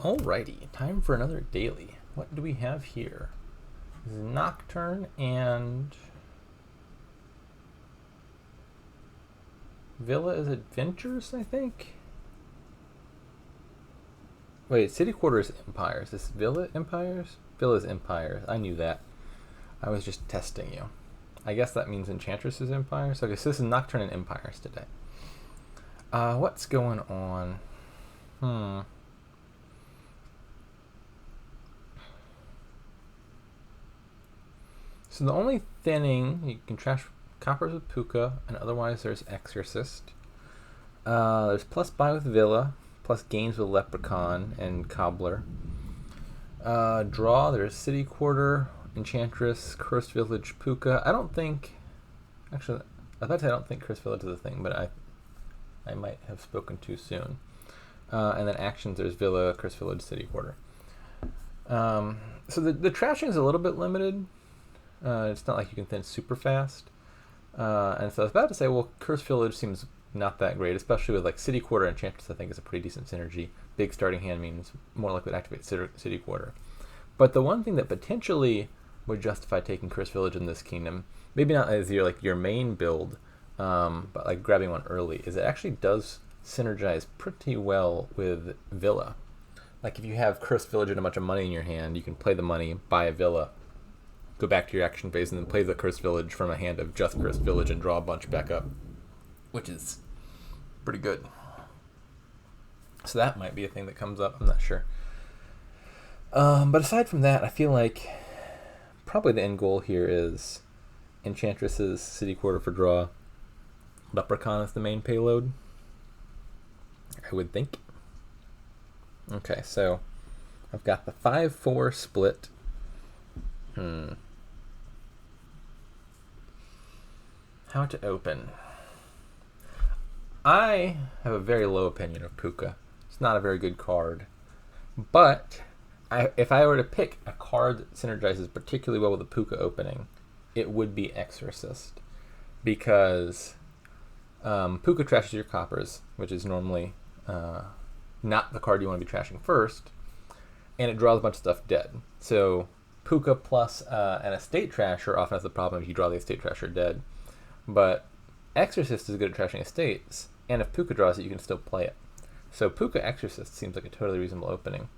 Alrighty, time for another daily. What do we have here? This is Nocturne and Villa is Adventures, I think. Wait, City Quarters Empires. Is this Villa Empires? Villa's Empires. I knew that. I was just testing you. I guess that means Enchantress's Empires. Okay, so this is Nocturne and Empires today. What's going on? So the only thinning, you can trash coppers with Puka, and otherwise there's Exorcist. There's plus buy with Villa, plus gains with Leprechaun and Cobbler. Draw, there's City Quarter, Enchantress, Cursed Village, Puka. I don't think, actually, I thought I don't think Cursed Village is a thing, but I might have spoken too soon. And then actions, there's Villa, Cursed Village, City Quarter. So the trashing is a little bit limited. It's not like you can thin super fast. And so I was about to say, well, Cursed Village seems not that great, especially with like City Quarter and Enchantress. I think is a pretty decent synergy. Big starting hand means more likely to activate City Quarter. But the one thing that potentially would justify taking Cursed Village in this kingdom, maybe not as your main build, but like grabbing one early, is it actually does synergize pretty well with Villa. Like if you have Cursed Village and a bunch of money in your hand, you can play the money, buy a Villa, go back to your action phase, and then play the Cursed Village from a hand of just Cursed Village and draw a bunch back up, which is pretty good. So that might be a thing that comes up. I'm not sure. But aside from that, I feel like probably the end goal here is Enchantress's City Quarter for draw. Leprechaun is the main payload, I would think. Okay, so I've got the 5-4 split. How to open? I have a very low opinion of Puka. It's not a very good card. But if I were to pick a card that synergizes particularly well with the Puka opening, it would be Exorcist. Because Puka trashes your coppers, which is normally not the card you want to be trashing first, and it draws a bunch of stuff dead. So Puka plus an Estate Trasher often has the problem if you draw the Estate Trasher dead. But Exorcist is good at trashing estates, and if Puka draws it, you can still play it. So Puka Exorcist seems like a totally reasonable opening.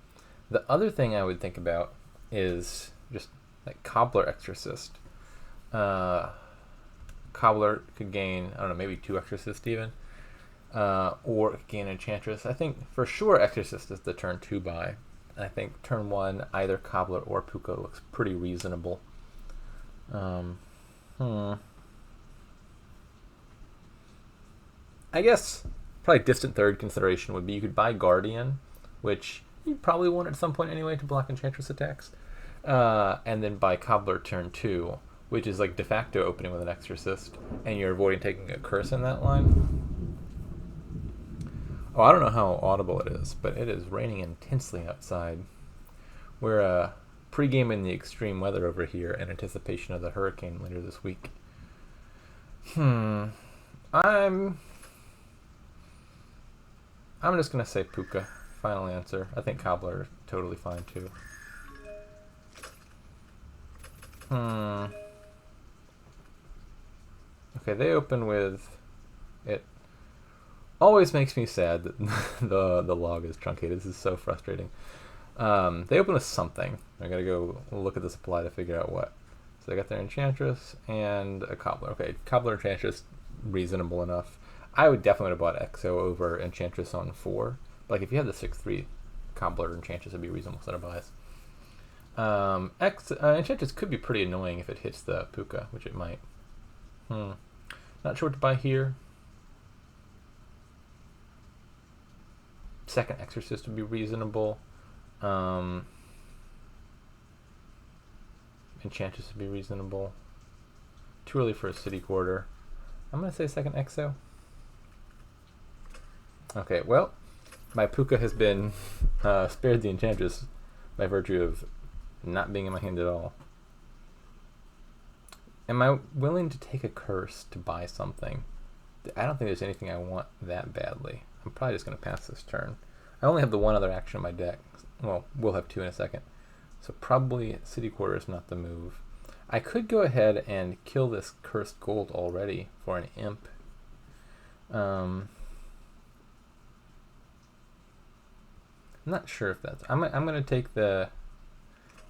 The other thing I would think about is just like Cobbler Exorcist. Cobbler could gain, I don't know, maybe 2 Exorcists even. Or it could gain Enchantress. I think for sure Exorcist is the turn 2 buy. And I think turn 1, either Cobbler or Puka looks pretty reasonable. I guess probably distant third consideration would be you could buy Guardian, which you probably want at some point anyway to block Enchantress attacks, and then buy Cobbler turn 2, which is like de facto opening with an Exorcist, and you're avoiding taking a curse in that line. Oh, I don't know how audible it is, but it is raining intensely outside. We're pre-gaming the extreme weather over here in anticipation of the hurricane later this week. I'm just going to say Puka. Final answer. I think Cobbler is totally fine too. Okay, they open with... It always makes me sad that the log is truncated. This is so frustrating. They open with something. I gotta go look at the supply to figure out what. So they got their Enchantress and a Cobbler. Okay, Cobbler Enchantress, reasonable enough. I would definitely have bought Exo over Enchantress on 4. But like if you had the 6-3, Cobbler Enchantress would be a reasonable set of buys. Enchantress could be pretty annoying if it hits the Puka, which it might. Not sure what to buy here. Second Exorcist would be reasonable. Enchantress would be reasonable. Too early for a City Quarter. I'm going to say second Exo. Okay, well, my Puka has been spared the Enchantress by virtue of not being in my hand at all. Am I willing to take a curse to buy something? I don't think there's anything I want that badly. I'm probably just going to pass this turn. I only have the one other action in my deck, Well, we'll have 2 in a second. So probably city quarter is not the move. I could go ahead and kill this cursed gold already for an imp. I'm not sure if that's... I'm going to take the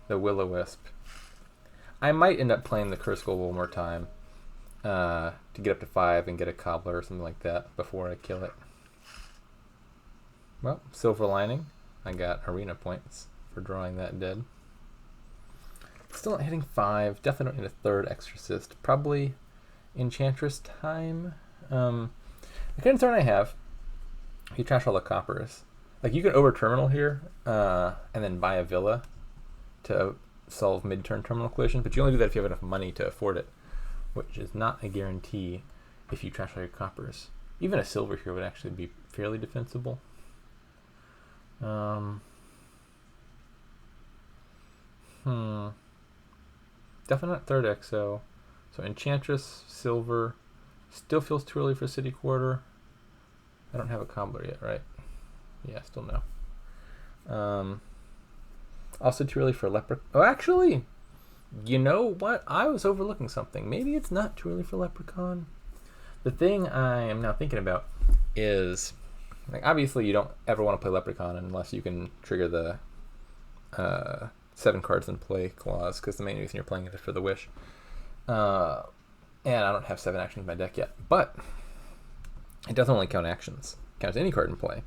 Will-O-Wisp. I might end up playing the cursed gold one more time to get up to 5 and get a cobbler or something like that before I kill it. Well, silver lining. I got arena points for drawing that dead. Still not hitting 5. Definitely don't need a third exorcist. Probably enchantress time. The concern I have, if you trash all the coppers, like you can over terminal here and then buy a villa to solve mid-turn terminal collision, but you only do that if you have enough money to afford it, which is not a guarantee if you trash all your coppers. Even a silver here would actually be fairly defensible. Definitely not third exo. So enchantress, silver. Still feels too early for city quarter. I don't have a cobbler yet, right? Yeah, still no. Also too early for leprechaun. Oh, actually, you know what? I was overlooking something. Maybe it's not too early for leprechaun. The thing I am now thinking about is, like, obviously you don't ever want to play leprechaun unless you can trigger the 7 cards in play clause, because the main reason you're playing it is for the wish. And I don't have 7 actions in my deck yet, but it doesn't only count actions. It counts any card in play.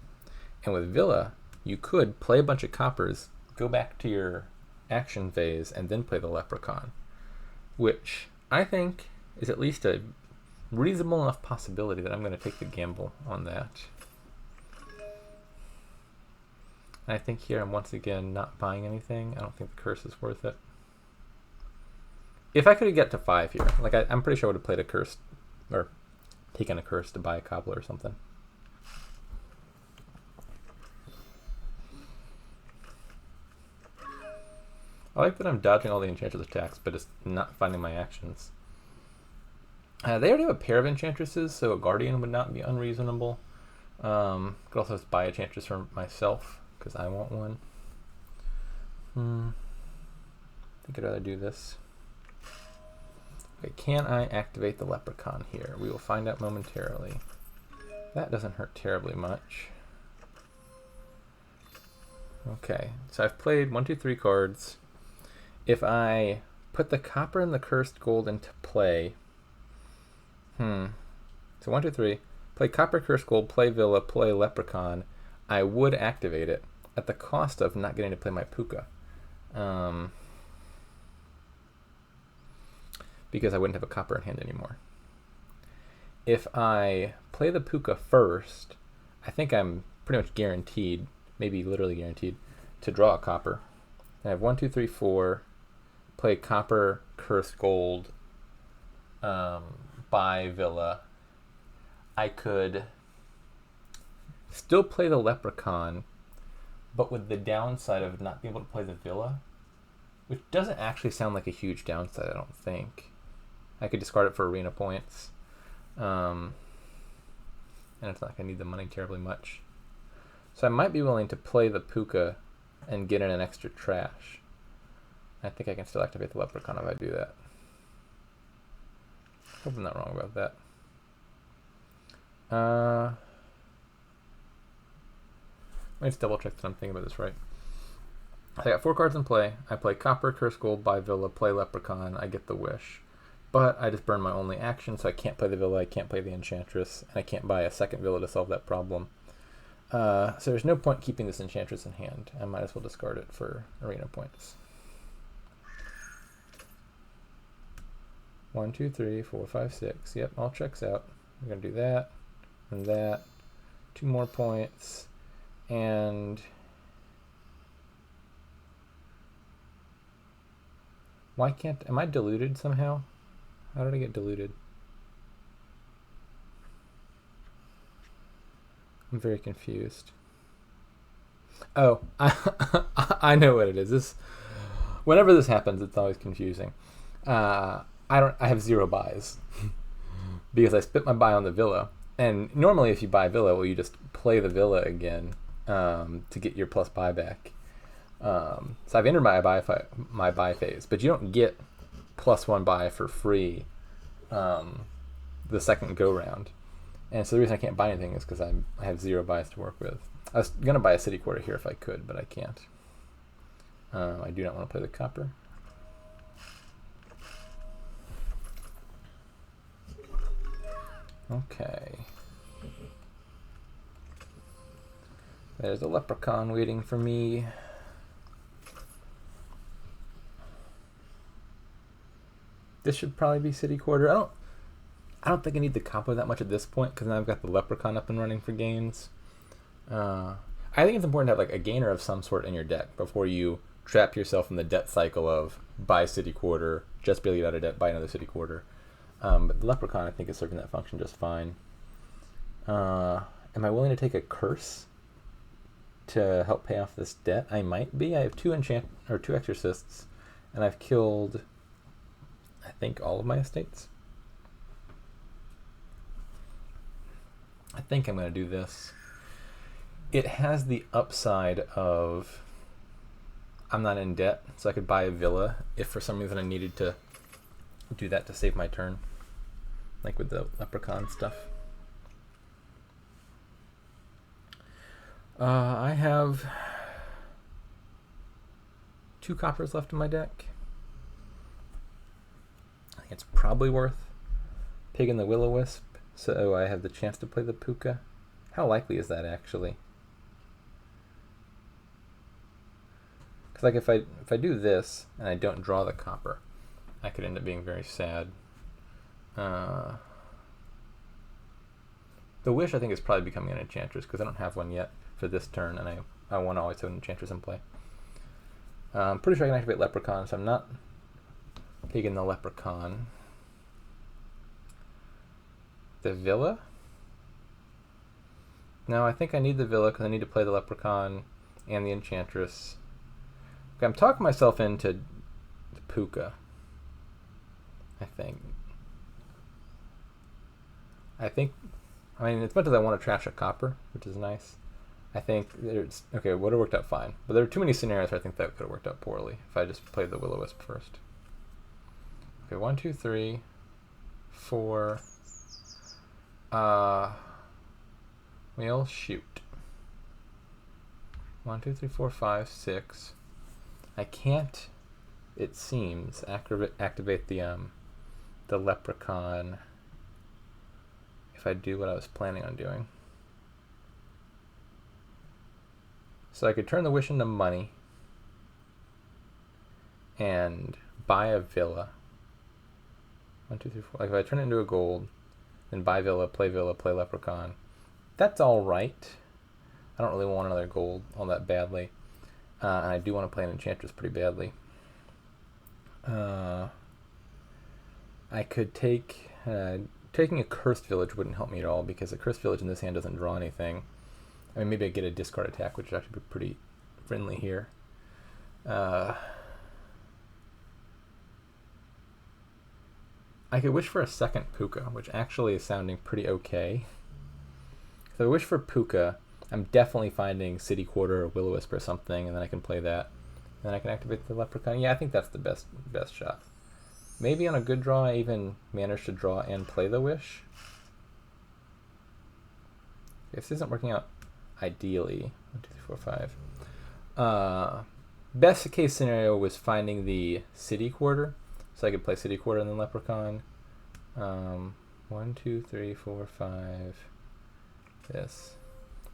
And with Villa, you could play a bunch of coppers, go back to your action phase, and then play the leprechaun, which I think is at least a reasonable enough possibility that I'm going to take the gamble on that. And I think here I'm once again not buying anything. I don't think the curse is worth it. If I could get to 5 here, like I'm pretty sure I would have played a curse, or taken a curse to buy a cobbler or something. I like that I'm dodging all the enchantress attacks, but just not finding my actions. They already have a pair of enchantresses, so a guardian would not be unreasonable. Could also just buy a enchantress for myself, because I want one. I think I'd rather do this. Okay, can I activate the leprechaun here? We will find out momentarily. That doesn't hurt terribly much. Okay, so I've played 1, 2, 3 cards. If I put the copper and the cursed gold into play, so 1, 2, 3, play copper, cursed gold, play villa, play leprechaun, I would activate it at the cost of not getting to play my puka. Because I wouldn't have a copper in hand anymore. If I play the puka first, I think I'm pretty much guaranteed, maybe literally guaranteed, to draw a copper. I have 1, 2, 3, 4, play copper, cursed gold, buy villa. I could still play the leprechaun, but with the downside of not being able to play the villa, which doesn't actually sound like a huge downside, I don't think. I could discard it for arena points. And it's not like I need the money terribly much. So I might be willing to play the puka and get in an extra trash. I think I can still activate the leprechaun if I do that. Hope I'm not wrong about that. Let me just double check that I'm thinking about this right. I got 4 cards in play. I play copper, curse gold, buy villa, play leprechaun. I get the wish. But I just burn my only action, so I can't play the villa, I can't play the enchantress, and I can't buy a second villa to solve that problem. So there's no point keeping this enchantress in hand. I might as well discard it for arena points. 1, 2, 3, 4, 5, 6. Yep, all checks out. We're going to do that and that. 2 more points. And why can't... Am I diluted somehow? How did I get diluted? I'm very confused. Oh, I know what it is. Whenever this happens, it's always confusing. I have 0 buys because I spent my buy on the villa. And normally, if you buy villa, well, you just play the villa again to get your plus buyback. So I've entered my buy phase, but you don't get +1 buy for free the second go round. And so the reason I can't buy anything is because I have 0 buys to work with. I was going to buy a city quarter here if I could, but I can't. I do not want to play the copper. Okay. There's a leprechaun waiting for me. This should probably be city quarter. I don't think I need the copper that much at this point because now I've got the leprechaun up and running for gains. I think it's important to have like a gainer of some sort in your deck before you trap yourself in the debt cycle of buy city quarter, just barely get out of debt, buy another city quarter. But the leprechaun I think is serving that function just fine. Am I willing to take a curse to help pay off this debt? I might be. I have 2 exorcists, and I've killed, I think, all of my estates. I think I'm going to do this. It has the upside of I'm not in debt, so I could buy a villa if for some reason I needed to do that to save my turn, like with the leprechaun stuff. I have 2 coppers left in my deck. I think it's probably worth pig and the will-o-wisp, so I have the chance to play the puka. How likely is that actually? Because like if I do this and I don't draw the copper, I could end up being very sad. The wish I think is probably becoming an enchantress because I don't have one yet for this turn, and I want to always have an enchantress in play. I'm pretty sure I can activate leprechaun, so I'm not taking the leprechaun. The villa? No, I think I need the villa because I need to play the leprechaun and the enchantress. Okay, I'm talking myself into the puka, I think. I mean, as much as I want to trash a copper, which is nice, I think there's, okay, it would have worked out fine. But there are too many scenarios where I think that could have worked out poorly if I just played the will-o-wisp first. Okay, 1, 2, 3, 4. We'll shoot. 1, 2, 3, 4, 5, 6. I can't, it seems, activate the leprechaun if I do what I was planning on doing. So I could turn the wish into money and buy a villa. 1, 2, 3, 4. Like if I turn it into a gold, then buy villa, play leprechaun. That's all right. I don't really want another gold all that badly. And I do want to play an enchantress pretty badly. I could take... taking a cursed village wouldn't help me at all because a cursed village in this hand doesn't draw anything. I mean, maybe I get a discard attack, which would actually be pretty friendly here. I could wish for a second puka, which actually is sounding pretty okay. If I wish for puka, I'm definitely finding city quarter or will-o-wisp or something, and then I can play that. And then I can activate the leprechaun. Yeah, I think that's the best shot. Maybe on a good draw, I even manage to draw and play the wish. This isn't working out ideally. 1, 2, 3, 4, 5. Best case scenario was finding the city quarter, so I could play city quarter and then leprechaun. 1, 2, 3, 4, 5. This.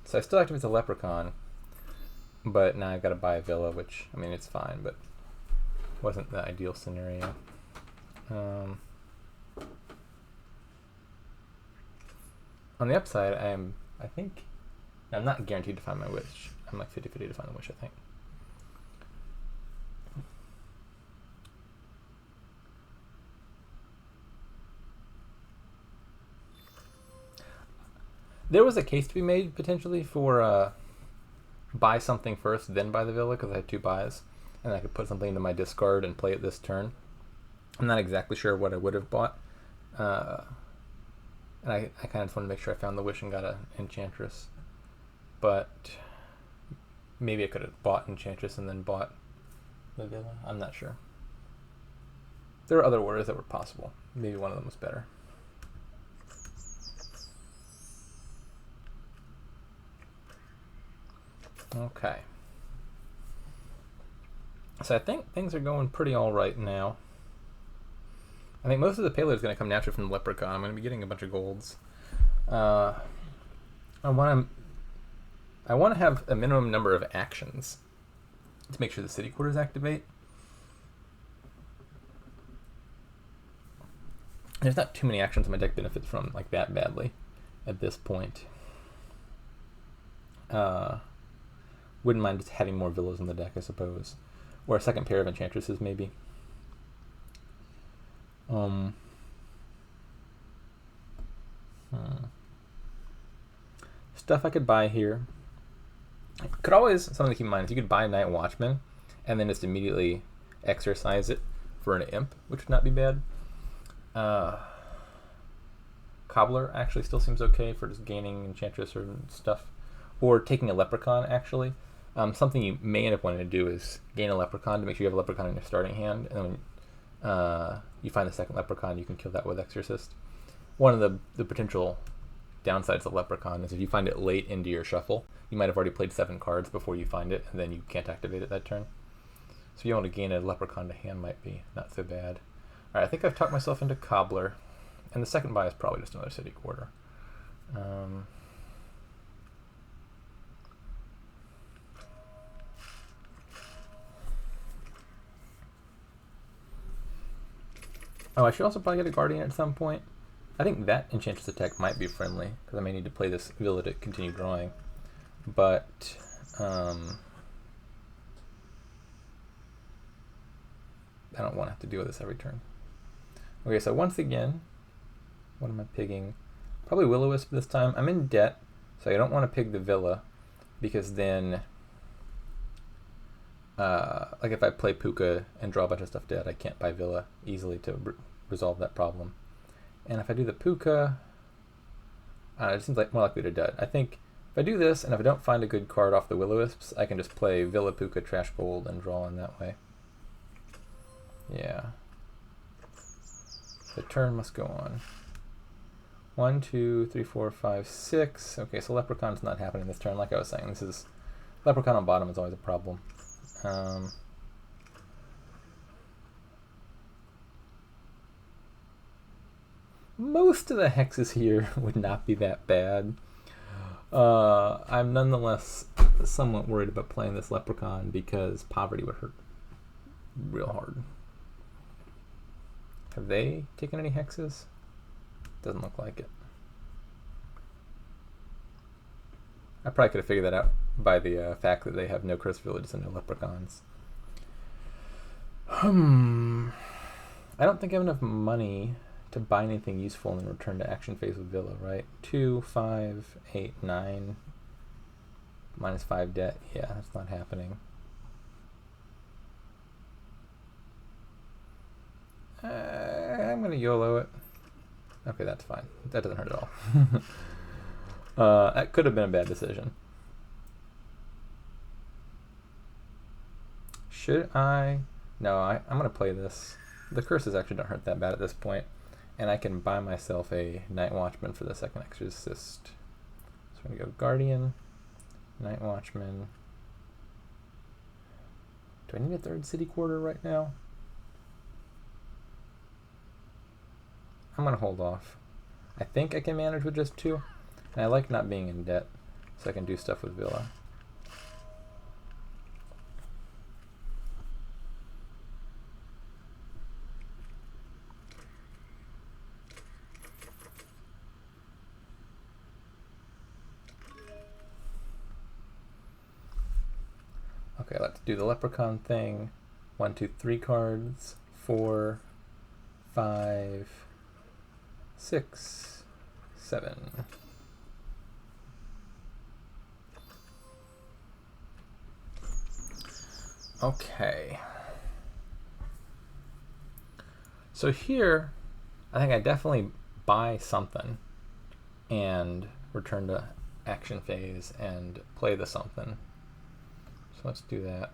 So I still activate the leprechaun, but now I've got to buy a villa, which, I mean, it's fine, but wasn't the ideal scenario. On the upside, I'm not guaranteed to find my wish. I'm like 50-50 to find the wish, I think. There was a case to be made potentially for buy something first, then buy the villa, because I had 2 buys, and I could put something into my discard and play it this turn. I'm not exactly sure what I would have bought, and I kind of just wanted to make sure I found the wish and got an enchantress. But maybe I could have bought Enchantress and then bought the Villa. I'm not sure. There are other orders that were possible. Maybe one of them was better. Okay. So I think things are going pretty all right now. I think most of the payload is going to come naturally from the Leprechaun. I'm going to be getting a bunch of golds. I want to have a minimum number of actions to make sure the city quarters activate. There's not too many actions my deck benefits from like that badly at this point. Wouldn't mind just having more villas in the deck, I suppose. Or a second pair of enchantresses, maybe. Stuff I could buy here. Could always, something to keep in mind is you could buy Night Watchman and then just immediately exercise it for an imp, which would not be bad. Cobbler actually still seems okay for just gaining enchantress or stuff. Or taking a leprechaun, actually. Something you may end up wanting to do is gain a leprechaun to make sure you have a leprechaun in your starting hand, and then when you find the second leprechaun, you can kill that with Exorcist. One of the potential downsides of leprechaun is if you find it late into your shuffle, you might have already played 7 cards before you find it, and then you can't activate it that turn. So if you want to gain a leprechaun to hand, might be not so bad. Alright, I think I've talked myself into Cobbler, and the second buy is probably just another city quarter. Oh, I should also probably get a Guardian at some point. I think that Enchantress attack might be friendly, because I may need to play this Villa to continue drawing. But, I don't want to have to deal with this every turn. Okay, so once again, what am I pigging? Probably Will-O-Wisp this time. I'm in debt, so I don't want to pig the Villa, because then, like if I play Puka and draw a bunch of stuff dead, I can't buy Villa easily to resolve that problem. And if I do the Puka, it seems like more likely to dead. I think if I do this, and if I don't find a good card off the Will-O-Wisps, I can just play Villa, Puka, Trash Gold, and draw in that way. Yeah. The turn must go on. 1, 2, 3, 4, 5, 6. Okay, so Leprechaun's not happening this turn, like I was saying. This is Leprechaun on bottom is always a problem. Most of the hexes here would not be that bad. I'm nonetheless somewhat worried about playing this Leprechaun because Poverty would hurt real hard. Have they taken any hexes? Doesn't look like it. I probably could have figured that out by the fact that they have no Cursed Villages and no Leprechauns. I don't think I have enough money to buy anything useful and then return to action phase with Villa, right? 2, 5, 8, 9. -5 debt. Yeah, that's not happening. I'm going to YOLO it. Okay, that's fine. That doesn't hurt at all. That could have been a bad decision. Should I? No, I'm going to play this. The curses actually don't hurt that bad at this point. And I can buy myself a Night Watchman for the second Exorcist. So I'm going to go Guardian, Night Watchman. Do I need a third city quarter right now? I'm going to hold off. I think I can manage with just 2. And I like not being in debt, so I can do stuff with Villa. Okay, let's do the Leprechaun thing. 1, 2, 3 cards. 4, 5, 6, 7. Okay. So here, I think I definitely buy something and return to action phase and play the something. let's do that.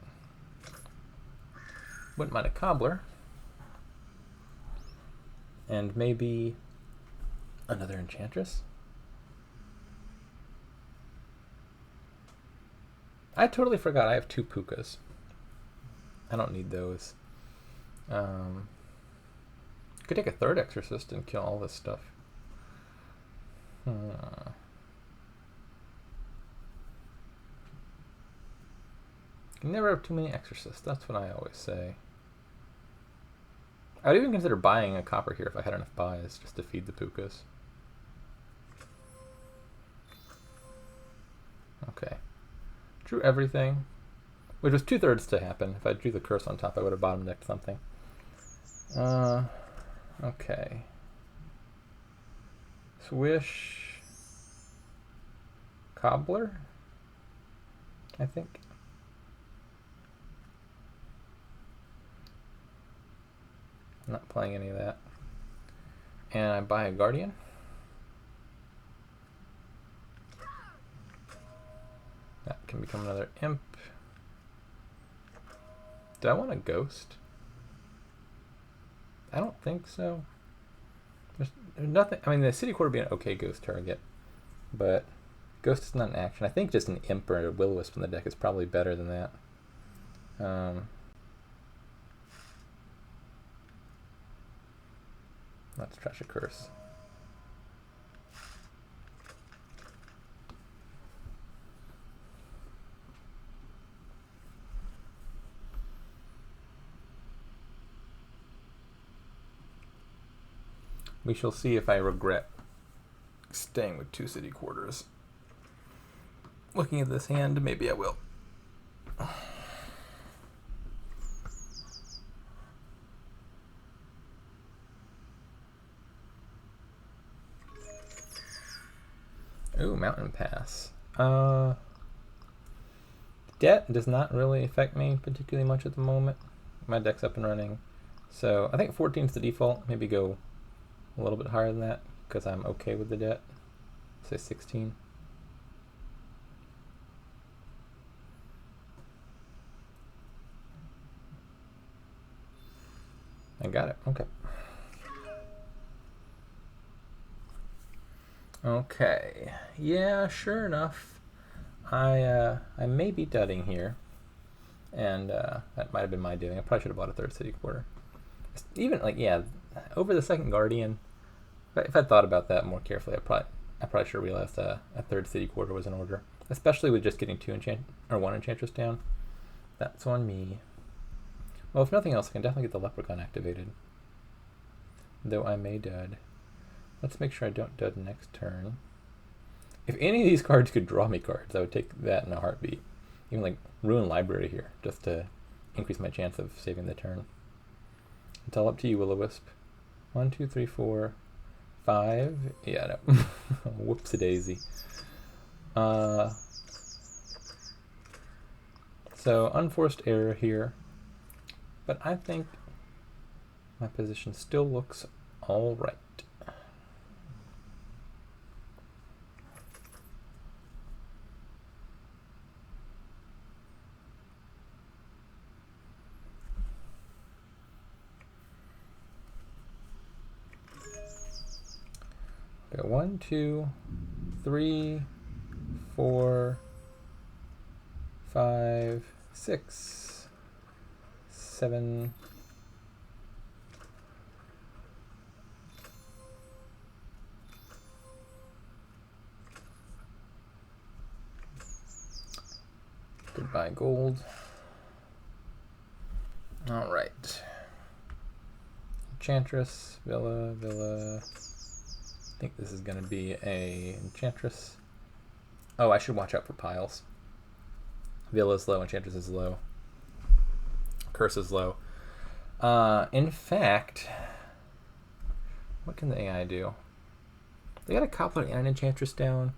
Wouldn't mind a cobbler. And maybe another enchantress. I totally forgot I have 2 pukas. I don't need those. Could take a 3rd exorcist and kill all this stuff. You can never have too many exorcists. That's what I always say. I would even consider buying a copper here if I had enough buys just to feed the pukas. Okay. Drew everything, which was 2/3 to happen. If I drew the curse on top, I would have bottom decked something. Okay. Swish. Cobbler, I think. I'm not playing any of that. And I buy a guardian. That can become another imp. Do I want a ghost? I don't think so. There's nothing. I mean, the city quarter would be an okay ghost target, but ghost is not an action. I think just an imp or a will-o-wisp in the deck is probably better than that. Let's trash a curse. We shall see if I regret staying with 2 city quarters. Looking at this hand, maybe I will. Ooh, Mountain Pass. Debt does not really affect me particularly much at the moment. My deck's up and running. So I think 14 is the default. Maybe go a little bit higher than that because I'm okay with the debt. Say 16. I got it. Okay. Okay. Yeah, sure enough. I may be dudding here. And that might have been my doing. I probably should have bought a 3rd city quarter. Even like, yeah, over the 2nd guardian, if I'd thought about that more carefully, I probably should have realized a 3rd city quarter was in order. Especially with just getting 1 enchantress down. That's on me. Well, if nothing else, I can definitely get the leprechaun activated. Though I may dud. Let's make sure I don't dud next turn. If any of these cards could draw me cards, I would take that in a heartbeat. Even like Ruin Library here, just to increase my chance of saving the turn. It's all up to you, Will-O-Wisp. 1, 2, 3, 4, 5. Yeah, no. Whoops-a-daisy. So, unforced error here. But I think my position still looks all right. Okay, 1, 2, 3, 4, 5, 6, 7. Goodbye, gold. All right. Enchantress, Villa. I think this is going to be a Enchantress. Oh, I should watch out for piles. Villa's low, Enchantress is low. Curse is low. In fact, what can the AI do? They got a Cobbler and an Enchantress down.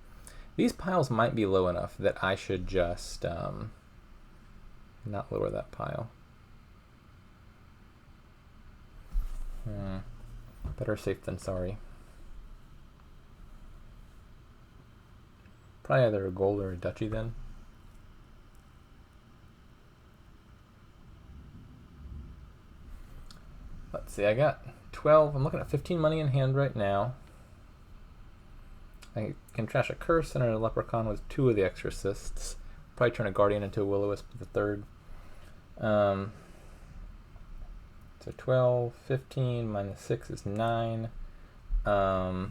These piles might be low enough that I should just not lower that pile. Better safe than sorry. Probably either a gold or a duchy then. Let's see, I got 12. I'm looking at 15 money in hand right now. I can trash a curse and a leprechaun with 2 of the exorcists. Probably turn a guardian into a will-o-wisp with the 3rd. So 12, 15, minus 6 is 9. So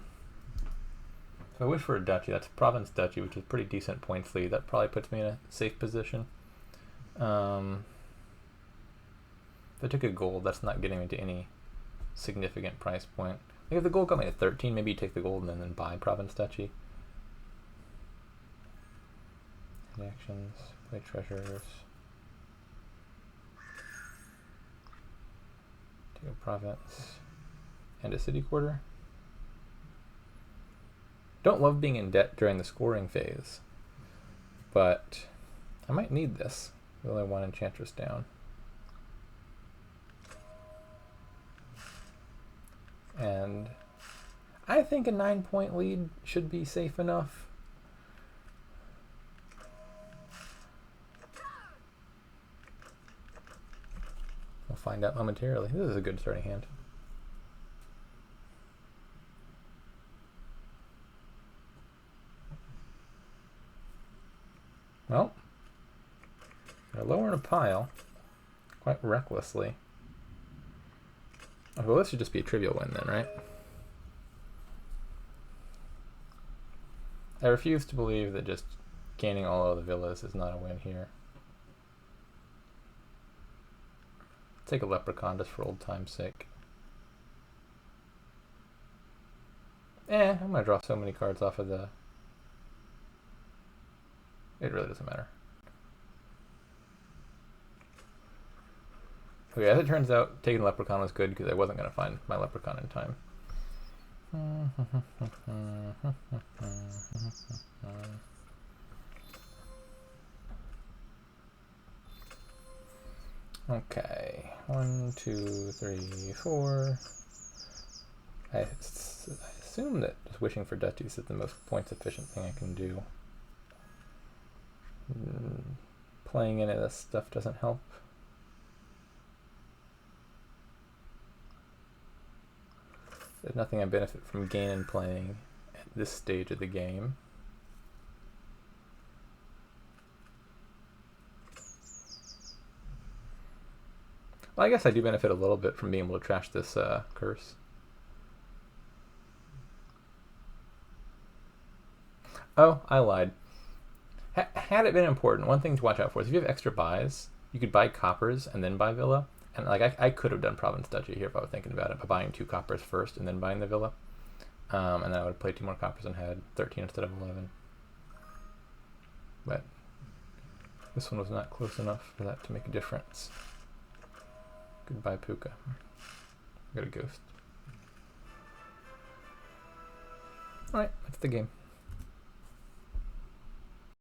I wish for a duchy. That's province duchy, which is pretty decent points lead. That probably puts me in a safe position. If I took a gold, that's not getting me to any significant price point. Like if the gold got me at 13, maybe you take the gold and then buy province duchy. Actions, play treasures. Take a province and a city quarter. Don't love being in debt during the scoring phase, but I might need this. Will I want Enchantress down? And I think a 9-point lead should be safe enough. We'll find out momentarily. This is a good starting hand. Well, they're lower in a pile, quite recklessly. Oh, well, this should just be a trivial win then, right? I refuse to believe that just gaining all of the villas is not a win here. Take a leprechaun just for old time's sake. I'm gonna draw so many cards off of the... It really doesn't matter. Okay, as it turns out, taking leprechaun was good because I wasn't going to find my leprechaun in time. Okay, 1, 2, 3, 4. I assume that just wishing for duchies is the most points efficient thing I can do. Playing any of this stuff doesn't help. There's nothing I benefit from gaining playing at this stage of the game. Well, I guess I do benefit a little bit from being able to trash this curse. Oh, I lied. Had it been important, one thing to watch out for is if you have extra buys, you could buy coppers and then buy villa. And like I could have done province duchy here if I was thinking about it, by buying 2 coppers first and then buying the villa. And then I would play 2 more coppers and had 13 instead of 11. But this one was not close enough for that to make a difference. Goodbye, Puka. I got a ghost. Alright, that's the game.